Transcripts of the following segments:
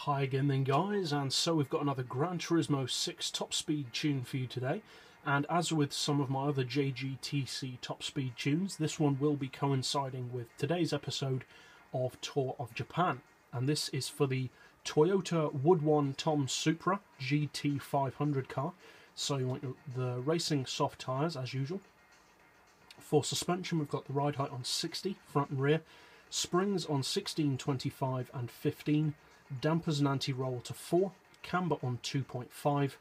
Hi again then guys, and so we've got another GranTurismo 6 top speed tune for you today, and as with some of my other JGTC top speed tunes, this one will be coinciding with today's episode of Tour of Japan, and this is for the Toyota Woodone Supra GT500 car. So you want the racing soft tyres as usual. For suspension we've got the ride height on 60 front and rear, springs on 16, 25 and 15, dampers and anti-roll to 4, camber on 2.5,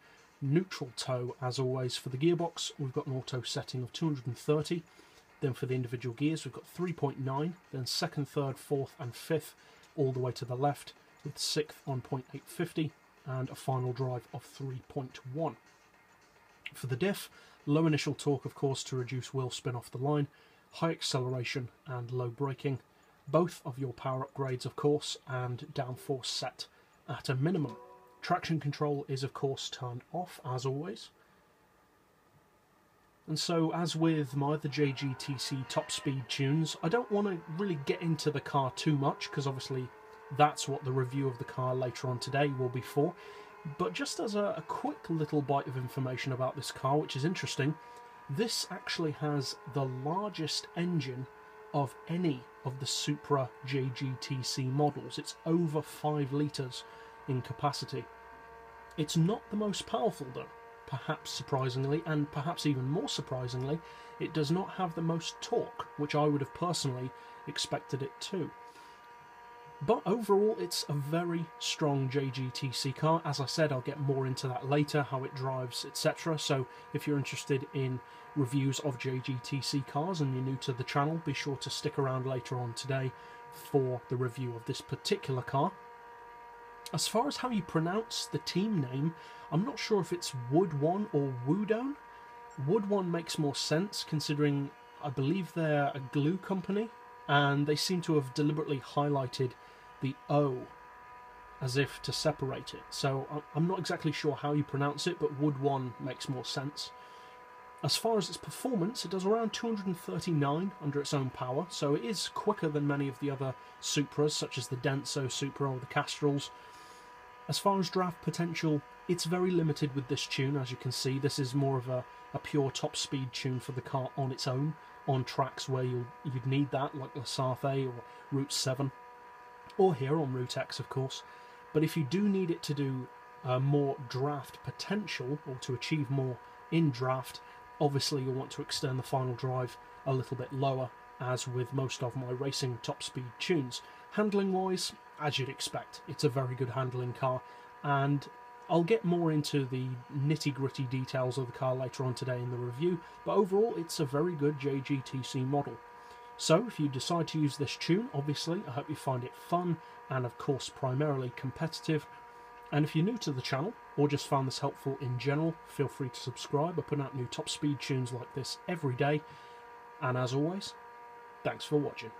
neutral toe as always. For the gearbox we've got an auto setting of 230, then for the individual gears we've got 3.9, then second, third, fourth and fifth all the way to the left, with sixth on 0.850 and a final drive of 3.1. For the diff, low initial torque of course to reduce wheel spin off the line, high acceleration and low braking, both of your power upgrades of course, and downforce set at a minimum. Traction control is of course turned off as always. And so as with my other JGTC top speed tunes, I don't want to really get into the car too much because obviously that's what the review of the car later on today will be for. But just as a quick little bite of information about this car, which is interesting, this actually has the largest engine of any of the Supra JGTC models. It's over 5 litres in capacity. It's not the most powerful though, perhaps surprisingly, and perhaps even more surprisingly, it does not have the most torque, which I would have personally expected it to. But overall it's a very strong JGTC car. As I said, I'll get more into that later, how it drives, etc. So if you're interested in reviews of JGTC cars and you're new to the channel, be sure to stick around later on today for the review of this particular car. As far as how you pronounce the team name, I'm not sure if it's Woodone or Woodone. Woodone makes more sense considering I believe they're a glue company, and they seem to have deliberately highlighted the O as if to separate it. So I'm not exactly sure how you pronounce it, but Woodone makes more sense. As far as its performance, it does around 239 under its own power, so it is quicker than many of the other Supras, such as the Denso Supra or the Castrals. As far as draft potential, it's very limited with this tune. As you can see, this is more of a pure top speed tune for the car on its own, on tracks where you'd need that, like Lasarte or Route 7, or here on Route X of course. But if you do need it to do more draft potential, or to achieve more in draft, obviously you'll want to extend the final drive a little bit lower, as with most of my racing top speed tunes. Handling wise, as you'd expect, it's a very good handling car, and I'll get more into the nitty-gritty details of the car later on today in the review, but overall it's a very good JGTC model. So if you decide to use this tune, obviously I hope you find it fun and of course primarily competitive. And if you're new to the channel or just found this helpful in general, feel free to subscribe. I put out new top speed tunes like this every day, and as always, thanks for watching.